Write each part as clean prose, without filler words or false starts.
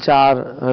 4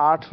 8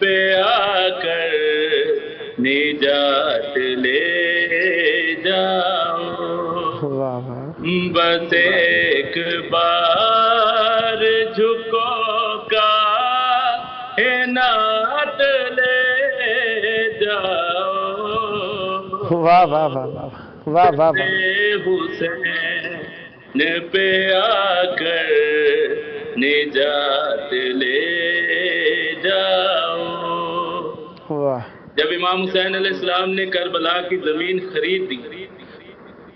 پہ آ کر نجات لے جاؤ، بس ایک بار جھکو کائنات لے جاؤ، واہ واہ واہ واہ واہ واہ، حسین پہ آ کر نجات لے جاؤ۔ واہ، جب امام حسین علیہ السلام نے کربلا کی زمین خرید دی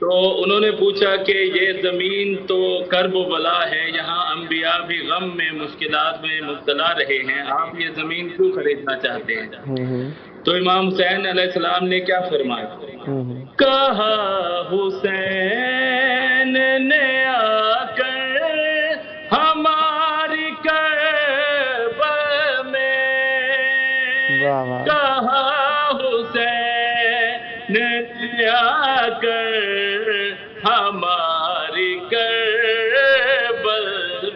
تو انہوں نے پوچھا کہ یہ زمین تو کرب و بلا ہے، یہاں انبیاء بھی غم میں مشکلات میں مبتلا رہے ہیں، آپ یہ زمین کیوں خریدنا چاہتے ہیں؟ تو امام حسین علیہ السلام نے کیا فرمایا؟ کہا حسین نے آ کر ہماری کربلا میں، کہا حسین نے آ کر ہماری کربلا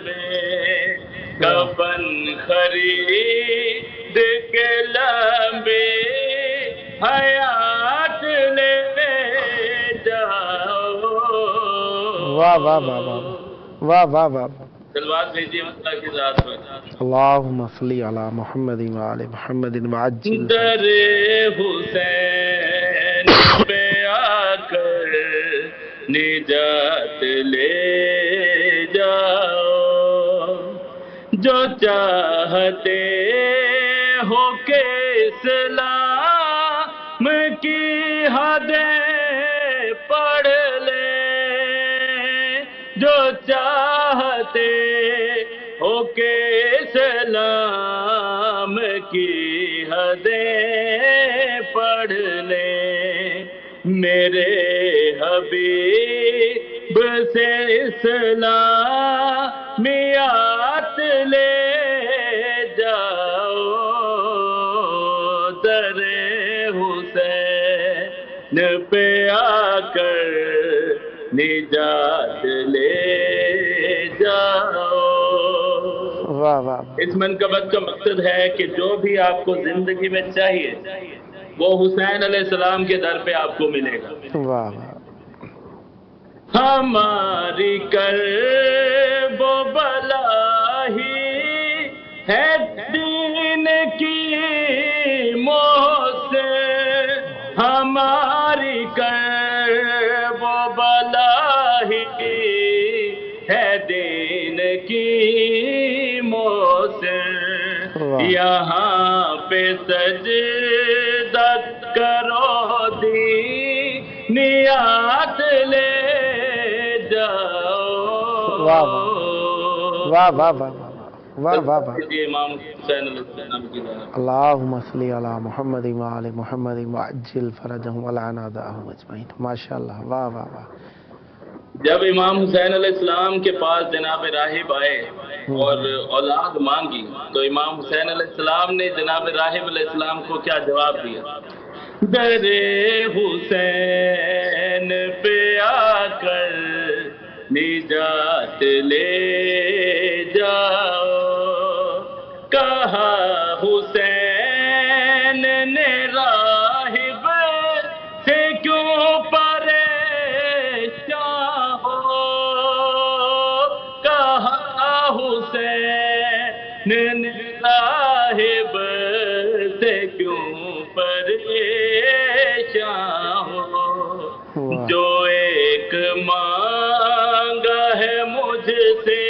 میں، کفن خرید کے لمبی حیات لے جاؤ۔ واہ واہ واہ واہ واہ واہ واہ، تلوار بھیجیے اللہ کی ذات پر۔ اللہم صلی علی محمد وآل محمد وعجل در حسین پہ آ کر نجات لے جاؤ، جو چاہتے ہو کہ اسلام کی حدیں پڑھ لیں، جو چاہتے ہو کہ اسلام کی حدیں پڑھ لیں، میرے حبیب سے اسلامیات لے جاؤ، در حسین پہ آ کر نجات لے جاؤ۔ واہ واہ، اس منقبت کا مقصد ہے کہ جو بھی آپ کو زندگی میں چاہیے وہ حسین علیہ السلام کے در پہ آپ کو ملے گا۔ واہ واہ، ہماری کرب و بلا ہی ہے دین کی موت، ہماری کرب و بلا ہی ہے دین کی موت، یہاں پہ سجدہ کرو دینیات لے جاؤ۔ واہ واہ واہ واہ واہ واہ واہ، امام حسین علیہ السلام کی ذات۔ اللہم صلی علی محمد وآل محمد وعجل فرجہم ولعن اعداءہم اجمعین، ماشاءاللہ، واہ واہ واہ۔ جب امام حسین علیہ السلام کے پاس جناب راہب آئے اور اولاد مانگی تو امام حسین علیہ السلام نے جناب راہب علیہ السلام کو کیا جواب دیا؟ در حسین پہ آ کر نجات لے جاؤ، کہا حسین نے راہب سے کیوں پریشان ہو، کہا حسین نے راہب سے کیوں پریشان ہو، جو ایک مانگا ہے مجھ سے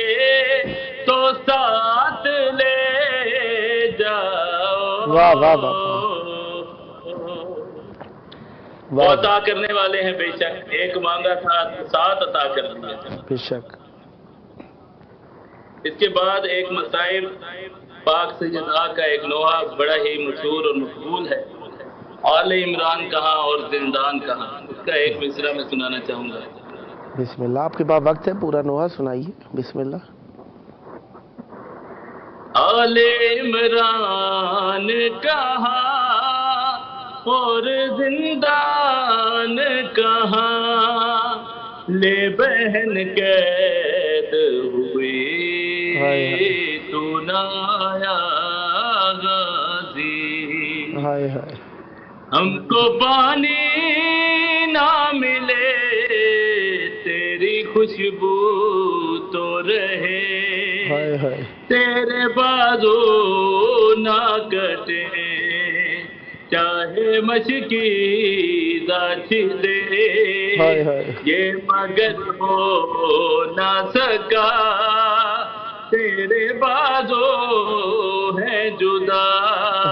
تو ساتھ لے جاؤ۔ واہ واہ واہ، وہ عطا کرنے والے ہیں بے شک، ایک مانگا تھا ساتھ عطا کر دیا۔ بے شک۔ اس کے بعد ایک مصائب پاک سیدہ کا ایک نوحہ بڑا ہی مشہور اور مقبول ہے، آل عمران کہاں اور زندان کہاں، اس کا ایک مصرع میں سنانا چاہوں گا۔ بسم اللہ، آپ کے پاس وقت ہے، پورا نوحہ سنائیے، بسم اللہ۔ آل عمران کہاں اور زندان کہاں، لے بہن قید ہوئی تو نہ آیا ہائے ہائے ہم کو پانی نہ ملے تیری خوشبو تو رہے، ہائے ہائے تیرے بازو نہ کٹے، چاہے مشکی چھلے، ہائے ہائے یہ مگر ہو نہ سکا، تیرے بازو ہے جدا،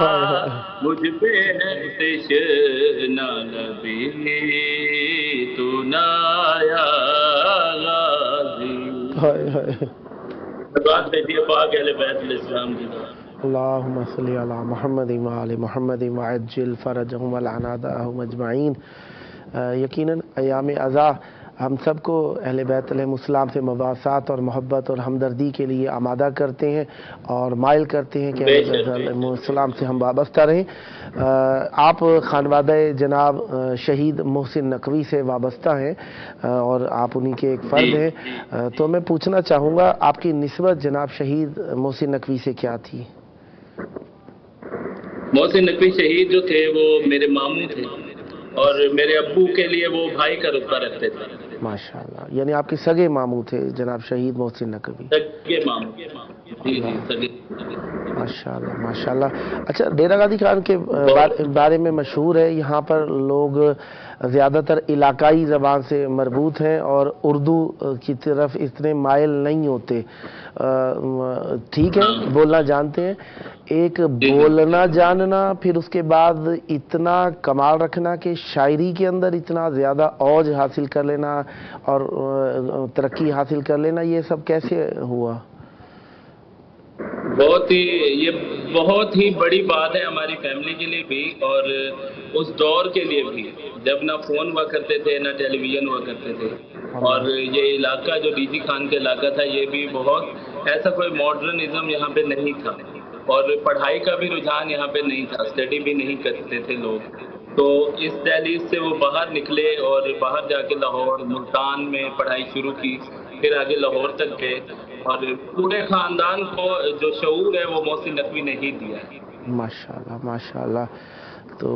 ہائے ہائے مجھ پہ ہے تشنہ لبی تو نہ آیا غازی۔ ہائے ہائے بات بیٹی پاک اہل بیت علیہ السلام کی طرف۔ اللہم صلی علی محمد وآل محمد وعجل فرجہم ولعناتہم اجمعین۔ یقیناً ایام عزا ہم سب کو اہل بیت علیہ السلام سے مواسات اور محبت اور ہمدردی کے لیے آمادہ کرتے ہیں اور مائل کرتے ہیں کہ اہل بیت علیہ السلام سے ہم وابستہ رہیں۔ آپ خانوادہ جناب شہید محسن نقوی سے وابستہ ہیں اور آپ انہی کے ایک فرد ہیں، تو میں پوچھنا چاہوں گا آپ کی نسبت جناب شہید محسن نقوی سے کیا تھی؟ محسن نقوی شہید جو تھے وہ میرے ماموں تھے اور میرے ابو کے لیے وہ بھائی کا رتبہ رکھتے تھے۔ ماشاءاللہ، یعنی آپ کے سگے ماموں تھے جناب شہید محسن نقوی؟ سگے ماموں، جی جی سگے۔ ماشاءاللہ ماشاءاللہ۔ اچھا، ڈیرہ غازی خان کے بارے میں مشہور ہے یہاں پر لوگ زیادہ تر علاقائی زبان سے مربوط ہیں اور اردو کی طرف اتنے مائل نہیں ہوتے، ٹھیک ہے بولنا جانتے ہیں، ایک بولنا جاننا پھر اس کے بعد اتنا کمال رکھنا کہ شاعری کے اندر اتنا زیادہ اوج حاصل کر لینا اور ترقی حاصل کر لینا، یہ سب کیسے ہوا؟ یہ بہت ہی بڑی بات ہے ہماری فیملی کے لیے بھی اور اس دور کے لیے بھی، جب نہ فون ہوا کرتے تھے نہ ٹیلی ویژن ہوا کرتے تھے، اور یہ علاقہ جو ڈی جی خان کا علاقہ تھا یہ بھی بہت ایسا کوئی ماڈرنزم یہاں پہ نہیں تھا اور پڑھائی کا بھی رجحان یہاں پہ نہیں تھا، اسٹڈی بھی نہیں کرتے تھے لوگ، تو اس دہلیز سے وہ باہر نکلے اور باہر جا کے لاہور ملتان میں پڑھائی شروع کی، پھر آگے لاہور تک گئے اور پورے خاندان کو جو شعور ہے وہ محسن نقوی نے ہی دیا ہے۔ ماشاءاللہ ماشاءاللہ۔ تو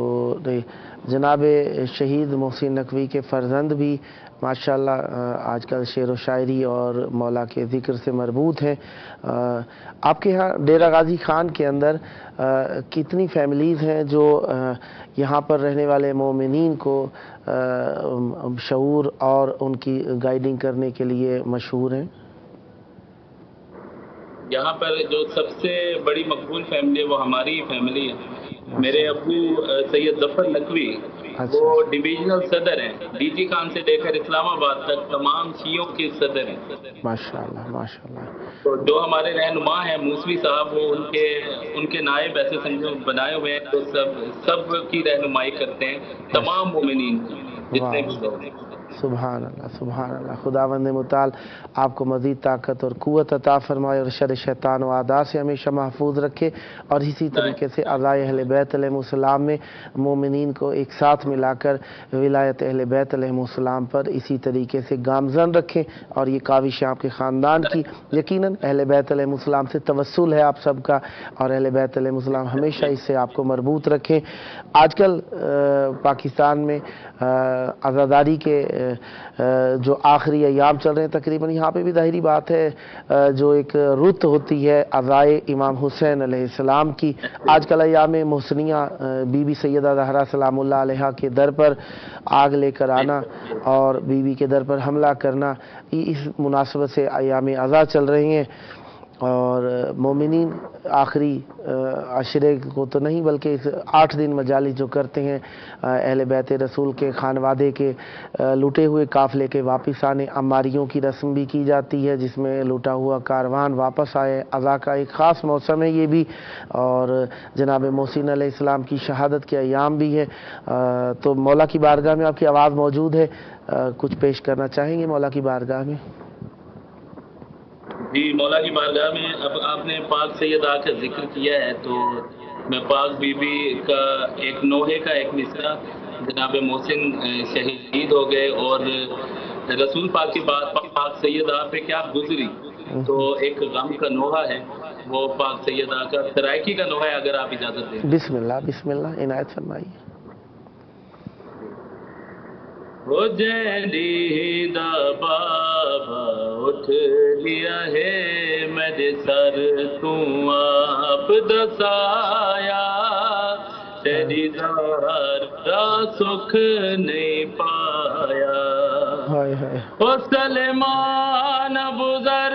جناب شہید محسن نقوی کے فرزند بھی ماشاءاللہ آج کل شعر و شاعری اور مولا کے ذکر سے مربوط ہیں۔ آپ کے ہاں ڈیرہ غازی خان کے اندر کتنی فیملیز ہیں جو یہاں پر رہنے والے مومنین کو شعور اور ان کی گائیڈنگ کرنے کے لیے مشہور ہیں؟ یہاں پر جو سب سے بڑی مقبول فیملی ہے وہ ہماری فیملی ہے۔ میرے ابو سید ظفر نقوی وہ ڈویژنل صدر ہیں، ڈی جی خان سے لے کر اسلام آباد تک تمام شیعوں کے صدر ہیں۔ ماشاءاللہ ماشاءاللہ۔ تو جو ہمارے رہنما ہیں موسوی صاحب وہ ان کے نائب ایسے سمجھو بنائے ہوئے ہیں تو سب کی رہنمائی کرتے ہیں تمام مومنین کی جتنے بھی لوگ ہیں۔ سبحان اللہ سبحان اللہ۔ خداوند متعال آپ کو مزید طاقت اور قوت عطا فرمائے اور شر شیطان و اعداء سے ہمیشہ محفوظ رکھے، اور اسی طریقے سے اعضائے اہل بیت علیہ السلام میں مومنین کو ایک ساتھ ملا کر ولایت اہل بیت علیہ السلام پر اسی طریقے سے گامزن رکھیں، اور یہ کاوش آپ کے خاندان کی یقیناً اہل بیت علیہ السلام سے توسل ہے آپ سب کا، اور اہل بیت علیہ السلام ہمیشہ اس سے آپ کو مربوط رکھیں۔ آج کل پاکستان میں عزاداری کے جو آخری ایام چل رہے ہیں تقریباً یہاں پہ بھی ظاہری بات ہے جو ایک رت ہوتی ہے عزائے امام حسین علیہ السلام کی، آج کل ایام محسنیہ بی بی سیدہ زہرا سلام اللہ علیہا کے در پر آگ لے کر آنا اور بی بی کے در پر حملہ کرنا، اس مناسبت سے ایام عزا چل رہی ہیں، اور مومنین آخری عشرے کو تو نہیں بلکہ اس 8 دن مجالس جو کرتے ہیں اہل بیت رسول کے خانوادے کے لوٹے ہوئے قافلے کے واپس آنے، عماریوں کی رسم بھی کی جاتی ہے جس میں لوٹا ہوا کاروان واپس آئے، عزا کا ایک خاص موسم ہے یہ بھی، اور جناب محسن علیہ السلام کی شہادت کے ایام بھی ہے، تو مولا کی بارگاہ میں آپ کی آواز موجود ہے، کچھ پیش کرنا چاہیں گے مولا کی بارگاہ میں؟ جی مولا کی بارگاہ میں اب آپ نے پاک سیدہ کا ذکر کیا ہے تو میں پاک بی بی کا ایک نوحے کا ایک مصرع، جناب محسن شہید ہو گئے اور رسول پاک کی بات پاک سیدہ پہ کیا گزری، تو ایک غم کا نوحہ ہے، وہ پاک سیدہ کا سرائکی کا نوحہ ہے، اگر آپ اجازت دیں۔ بسم اللہ عنایت فرمائیے۔ وہ جیلی دا بابا اٹھ لیا ہے میرے سر تو آپ دسایا، تیری ذرا سکھ نہیں پایا۔ او سلیمان ابو ذر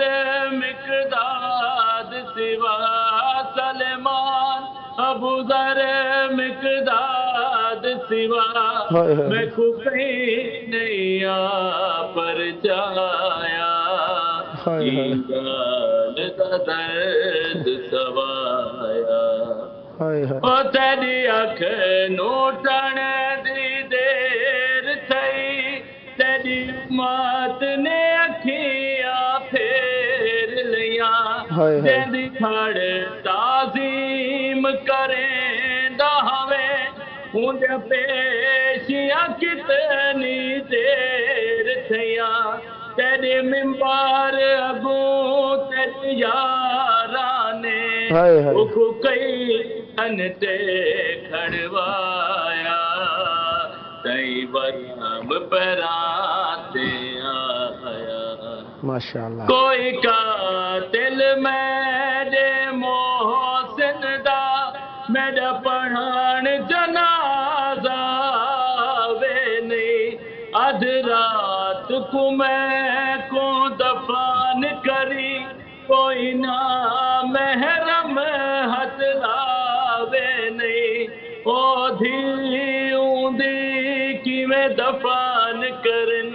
مقداد سوا، سلیمان ابو ذر مقداد سوا، میں کو کہیں نہیں پر جایا، ایمان دا درد سوایا۔ او تیری اکھ نوٹن دی دیر تھئی، تیری امت نے اکھیاں پھیر لیاں، جیندی کھڑ تعظیم کریں دا ہمیں، اونجا پیشیاں کتنی دیر تھیاں، تیرے ممبر اگوں تیرے یارانے، کو کئی انتے کھڑوایا، تئی برہم پراتے آیا۔ ماشاءاللہ۔ کوئی قاتل میرے محسن دا، میرا پڑھان جنازہ وے نہیں، ادھ رات کو میں کو دفن کری، کوئی نہ محرم ہاتھ لاوے نہیں، او دھی اوندی کی میں دفن کرن،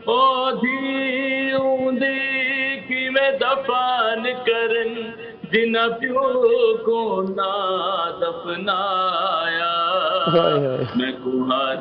او دھی اوندی کی میں دفن کرن، جن پیو کو نہ دفنایا، میں کو ہر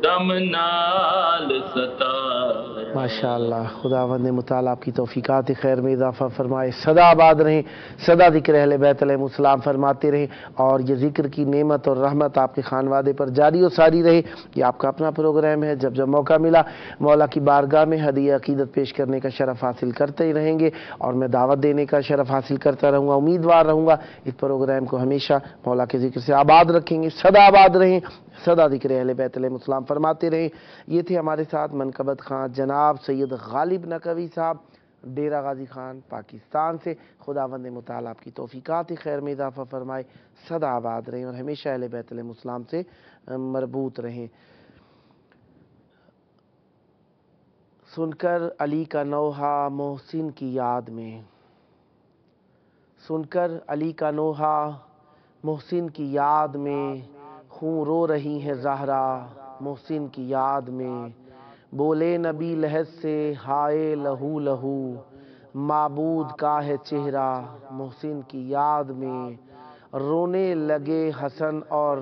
دم نال ستایا۔ ماشاءاللہ، خداوند متعالی آپ کی توفیقات خیر میں اضافہ فرمائے، سدا آباد رہیں، سدا ذکر اہل بیت علیہ السلام فرماتے رہیں، اور یہ ذکر کی نعمت اور رحمت آپ کے خانوادے پر جاری و ساری رہے۔ یہ آپ کا اپنا پروگرام ہے، جب جب موقع ملا مولا کی بارگاہ میں ہدیہ عقیدت پیش کرنے کا شرف حاصل کرتے ہی رہیں گے، اور میں دعوت دینے کا شرف حاصل کرتا رہوں گا، امیدوار رہوں گا اس پروگرام کو ہمیشہ مولا کے ذکر سے آباد رکھیں گے، سدا آباد رہیں، سدا ذکر اہل بیت علیہ السلام فرماتے رہیں۔ یہ تھے ہمارے ساتھ منقبت خان جناب سید غالب نقوی صاحب، ڈیرہ غازی خان پاکستان سے۔ خداوند متعالی آپ کی توفیقات خیر میں اضافہ فرمائے، سدا آباد رہیں اور ہمیشہ اہل بیت علیہ السلام سے مربوط رہیں۔ سن کر علی کا نوحہ محسن کی یاد میں، سن کر علی کا نوحہ محسن کی یاد میں، خون رو رہی ہیں زہرا محسن کی یاد میں، بولے نبی لہد سے ہائے لہو لہو، معبود کا ہے چہرہ محسن کی یاد میں، رونے لگے حسن اور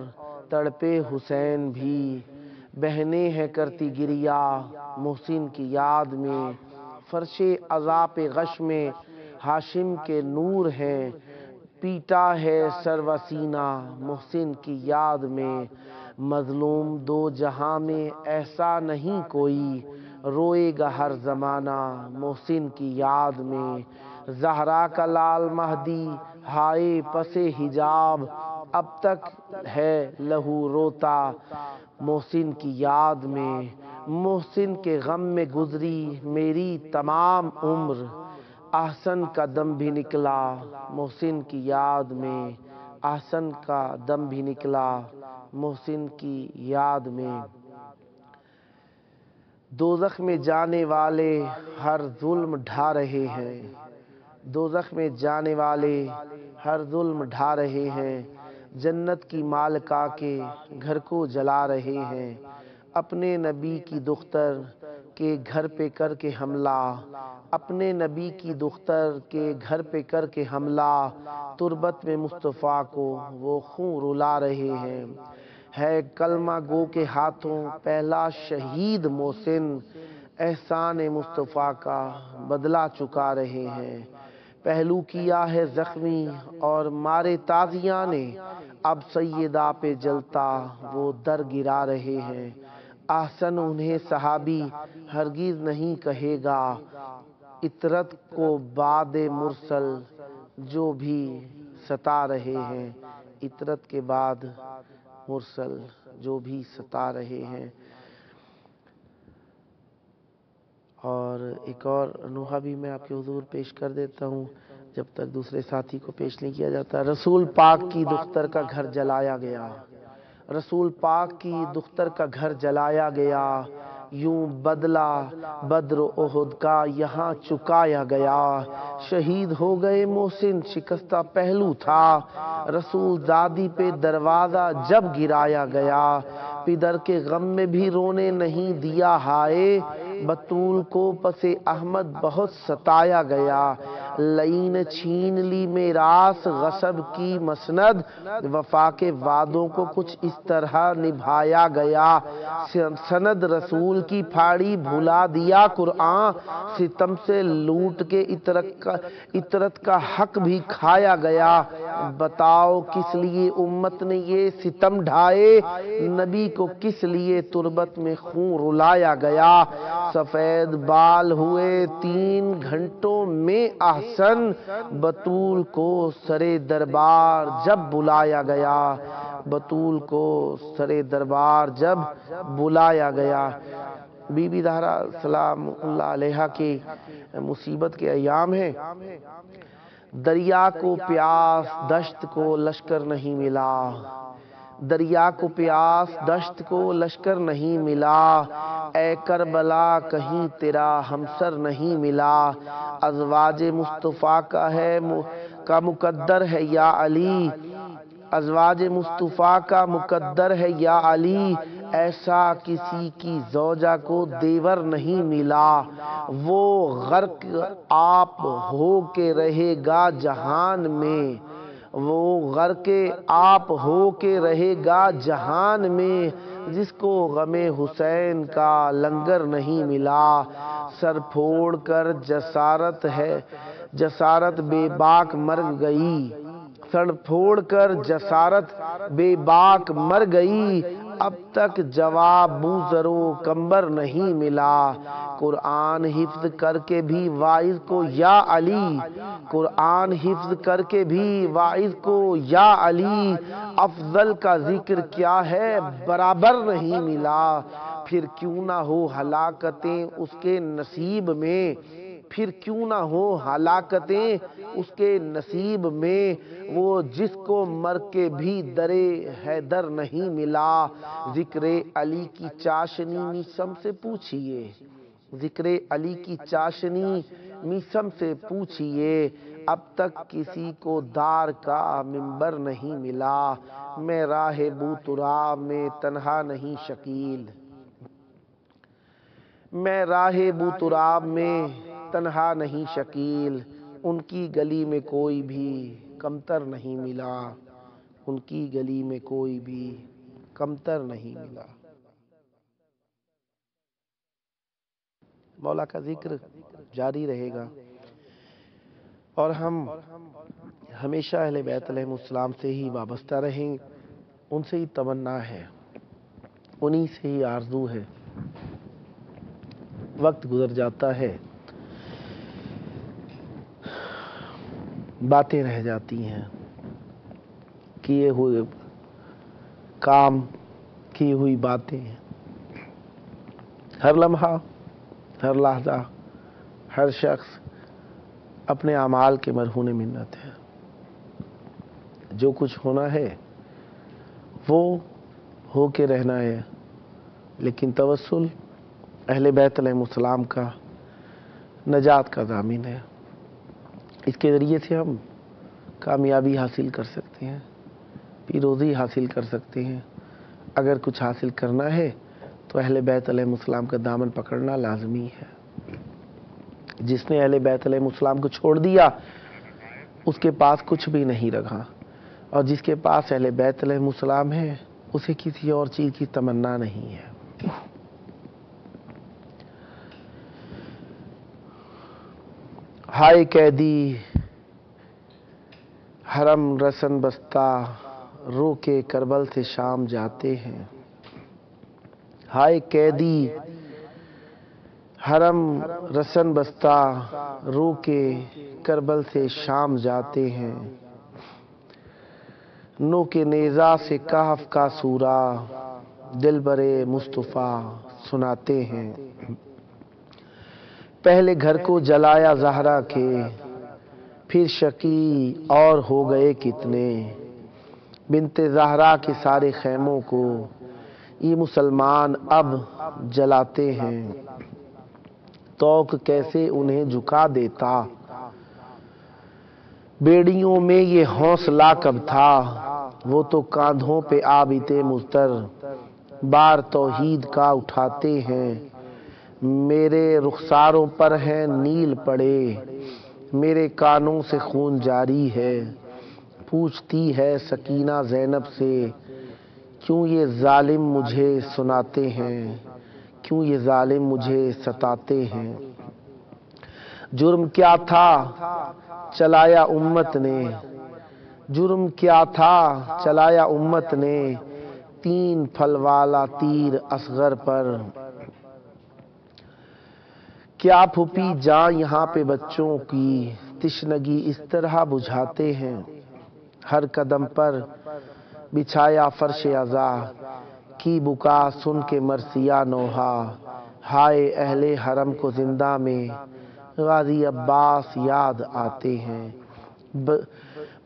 تڑپے حسین بھی، بہنیں ہیں کرتی گریا محسن کی یاد میں، فرش عذاب غش میں ہاشم کے نور ہیں، پیٹا ہے سر و سینہ محسن کی یاد میں، مظلوم دو جہاں میں ایسا نہیں کوئی، روئے گا ہر زمانہ محسن کی یاد میں، زہرا کا لال مہدی ہائے پس حجاب، اب تک ہے لہو روتا محسن کی یاد میں، محسن کے غم میں گزری میری تمام عمر، احسن کا دم بھی نکلا محسن کی یاد میں، احسن کا دم بھی نکلا محسن کی یاد میں، دوزخ میں جانے والے ہر ظلم ڈھا رہے ہیں، دوزخ میں جانے والے ہر ظلم ڈھا رہے ہیں، جنت کی مالکہ کے گھر کو جلا رہے ہیں، اپنے نبی کی دختر کے گھر پہ کر کے حملہ، اپنے نبی کی دختر کے گھر پہ کر کے حملہ، تربت میں مصطفیٰ کو وہ خون رلا رہے ہیں، ہے کلمہ گو کے ہاتھوں پہلا شہید محسن، احسان مصطفیٰ کا بدلہ چکا رہے ہیں، پہلو کیا ہے زخمی اور مارے تازیاں نے، اب سیدہ پہ جلتا وہ در گرا رہے ہیں، احسن انہیں صحابی ہرگز نہیں کہے گا، اطرت کو بعد مرسل جو بھی ستا رہے ہیں، اطرت کے بعد مرسل جو بھی ستا رہے ہیں۔ اور ایک اور نوحہ بھی میں آپ کے حضور پیش کر دیتا ہوں جب تک دوسرے ساتھی کو پیش نہیں کیا جاتا۔ رسول پاک کی دختر کا گھر جلایا گیا، رسول پاک کی دختر کا گھر جلایا گیا، یوں بدلہ بدر احد کا یہاں چکایا گیا، شہید ہو گئے محسن شکستہ پہلو تھا، رسول زادی پہ دروازہ جب گرایا گیا، پدر کے غم میں بھی رونے نہیں دیا ہائے، بطول کو پس احمد بہت ستایا گیا، لئی نے چھین لی میراث غصب کی مسند، وفا کے وعدوں کو کچھ اس طرح نبھایا گیا، سند رسول کی پھاڑی بھلا دیا قرآن، ستم سے لوٹ کے اطرت کا حق بھی کھایا گیا، بتاؤ کس لیے امت نے یہ ستم ڈھائے، نبی کو کس لیے تربت میں خون رلایا گیا، سفید بال ہوئے 3 گھنٹوں میں احسن، بطول کو سرے دربار جب بلایا گیا، بطول کو سرے دربار جب بلایا گیا۔ بی بی زہرا سلام اللہ علیہا کی مصیبت کے ایام ہیں۔ دریا کو پیاس دشت کو لشکر نہیں ملا، دریا کو پیاس دشت کو لشکر نہیں ملا، اے کربلا کہیں تیرا ہمسر نہیں ملا، ازواج مصطفیٰ کا مقدر ہے یا علی، ازواج مصطفیٰ کا مقدر ہے یا علی، ایسا کسی کی زوجہ کو دیور نہیں ملا، وہ غرق آپ ہو کے رہے گا جہان میں، وہ غرق آپ ہو کے رہے گا جہان میں، جس کو غم حسین کا لنگر نہیں ملا، سر پھوڑ کر جسارت بے باک مر گئی، سر پھوڑ کر جسارت بے باک مر گئی، اب تک جواب بوزر و کمبر نہیں ملا، قرآن حفظ کر کے بھی واعظ کو یا علی، قرآن حفظ کر کے بھی واعظ کو یا علی، افضل کا ذکر کیا ہے برابر نہیں ملا، پھر کیوں نہ ہو ہلاکتیں اس کے نصیب میں، پھر کیوں نہ ہو ہلاکتیں اس کے نصیب میں، وہ جس کو مر کے بھی درے حیدر نہیں ملا، ذکر علی کی چاشنی میسم سے پوچھئے، ذکر علی کی چاشنی میسم سے پوچھئے، اب تک کسی کو دار کا منبر نہیں ملا، میں راہ بو تراب میں تنہا نہیں شکیل، میں راہ بو تراب میں تنہا نہیں شکیل، ان کی گلی میں کوئی بھی کمتر نہیں ملا، ان کی گلی میں کوئی بھی کمتر نہیں ملا۔ مولا کا ذکر جاری رہے گا اور ہم ہمیشہ اہل بیت علیہ السلام سے ہی وابستہ رہیں، ان سے ہی تمنا ہے، انہی سے ہی آرزو ہے۔ وقت گزر جاتا ہے، باتیں رہ جاتی ہیں، کیے ہوئے کام، کی ہوئی باتیں، ہر لمحہ، ہر لحظہ، ہر شخص اپنے اعمال کے مرہون منت ہے، جو کچھ ہونا ہے وہ ہو کے رہنا ہے، لیکن توسل اہل بیت علیہ السلام کا نجات کا ضامن ہے، اس کے ذریعے سے ہم کامیابی حاصل کر سکتے ہیں، پیروزی حاصل کر سکتے ہیں۔ اگر کچھ حاصل کرنا ہے تو اہل بیت علیہ السلام کا دامن پکڑنا لازمی ہے۔ جس نے اہل بیت علیہ السلام کو چھوڑ دیا اس کے پاس کچھ بھی نہیں رکھا، اور جس کے پاس اہل بیت علیہ السلام ہے اسے کسی اور چیز کی تمنا نہیں ہے۔ ہائے قیدی حرم رسن بستہ رو کے کربل سے شام جاتے ہیں، ہائے قیدی حرم رسن بستہ رو کے کربل سے شام جاتے ہیں، نو کے نیزہ سے کہف کا سورہ دل برے مصطفیٰ سناتے ہیں۔ پہلے گھر کو جلایا زہرا کے، پھر شقی اور ہو گئے کتنے، بنت زہرا کے سارے خیموں کو یہ مسلمان اب جلاتے ہیں۔ توق کیسے انہیں جھکا دیتا، بیڑیوں میں یہ حوصلہ کب تھا، وہ تو کاندھوں پہ عابد مضطر بار توحید کا اٹھاتے ہیں۔ میرے رخساروں پر ہیں نیل پڑے، میرے کانوں سے خون جاری ہے۔ پوچھتی ہے سکینہ زینب سے، کیوں یہ ظالم مجھے سناتے ہیں، کیوں یہ ظالم مجھے ستاتے ہیں۔ جرم کیا تھا چلایا امت نے، جرم کیا تھا چلایا امت نے، 3 پھل والا تیر اصغر پر۔ کیا پھوپھی جاں یہاں پہ بچوں کی تشنگی اس طرح بجھاتے ہیں۔ ہر قدم پر بچھایا فرش عزا کی بکا سن کے مرثیہ نوحہ، ہائے اہل حرم کو زندہ میں غازی عباس یاد آتے ہیں۔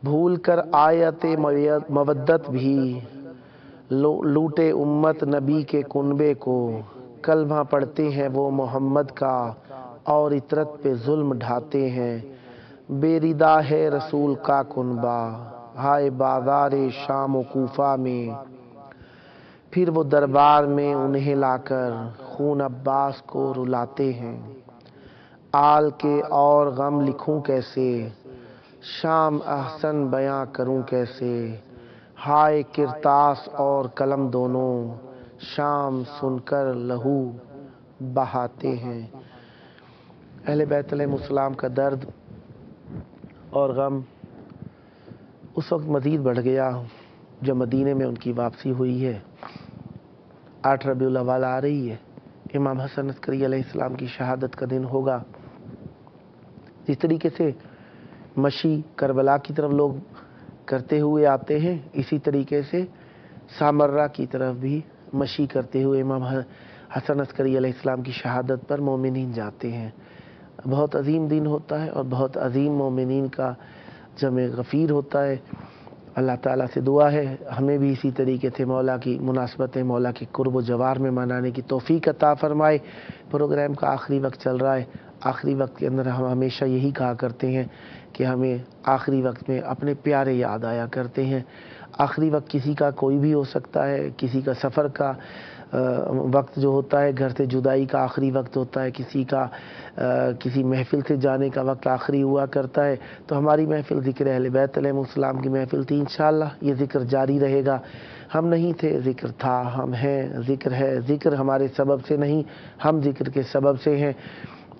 بھول کر آیت مودت بھی لوٹے امت نبی کے کنبے کو، کلمہ پڑھتے ہیں وہ محمد کا اور عطرت پہ ظلم ڈھاتے ہیں۔ بے ردا ہے رسول کا کنبہ، ہائے بازار شام و کوفہ میں، پھر وہ دربار میں انہیں لا کر خون عباس کو رلاتے ہیں۔ آل کے اور غم لکھوں کیسے، شام احسن بیاں کروں کیسے، ہائے کرتاس اور قلم دونوں شام سن کر لہو بہاتے ہیں۔ اہل بیت علیہ السلام کا درد اور غم اس وقت مزید بڑھ گیا جب مدینے میں ان کی واپسی ہوئی ہے۔ 8 ربیع الاول آ رہی ہے، امام حسن عسکری علیہ السلام کی شہادت کا دن ہوگا۔ جس طریقے سے مشی کربلا کی طرف لوگ کرتے ہوئے آتے ہیں، اسی طریقے سے سامرہ کی طرف بھی مشی کرتے ہوئے امام حسن عسکری علیہ السلام کی شہادت پر مومنین جاتے ہیں۔ بہت عظیم دن ہوتا ہے اور بہت عظیم مومنین کا جمع غفیر ہوتا ہے۔ اللہ تعالیٰ سے دعا ہے ہمیں بھی اسی طریقے سے مولا کی مناسبتیں، مولا کے قرب و جوار میں منانے کی توفیق عطا فرمائے۔ پروگرام کا آخری وقت چل رہا ہے، آخری وقت کے اندر ہم ہمیشہ یہی کہا کرتے ہیں کہ ہمیں آخری وقت میں اپنے پیارے یاد آیا کرتے ہیں۔ آخری وقت کسی کا کوئی بھی ہو سکتا ہے، کسی کا سفر کا وقت جو ہوتا ہے، گھر سے جدائی کا آخری وقت ہوتا ہے، کسی کا کسی محفل سے جانے کا وقت آخری ہوا کرتا ہے۔ تو ہماری محفل ذکر اہل بیت علیہ السلام کی محفل تھی، انشاءاللہ یہ ذکر جاری رہے گا۔ ہم نہیں تھے، ذکر تھا، ہم ہیں، ذکر ہے۔ ذکر ہمارے سبب سے نہیں، ہم ذکر کے سبب سے ہیں،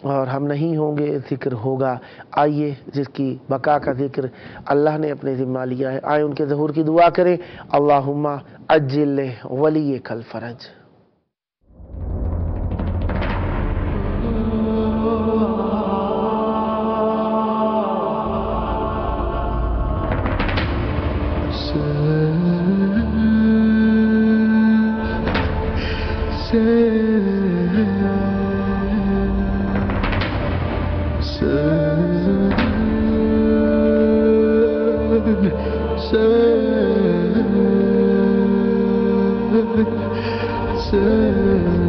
اور ہم نہیں ہوں گے ذکر ہوگا۔ آئیے جس کی بقا کا ذکر اللہ نے اپنے ذمہ لیا ہے، آئے ان کے ظہور کی دعا کریں۔ اللہم عجل ولیک الفرج۔ Say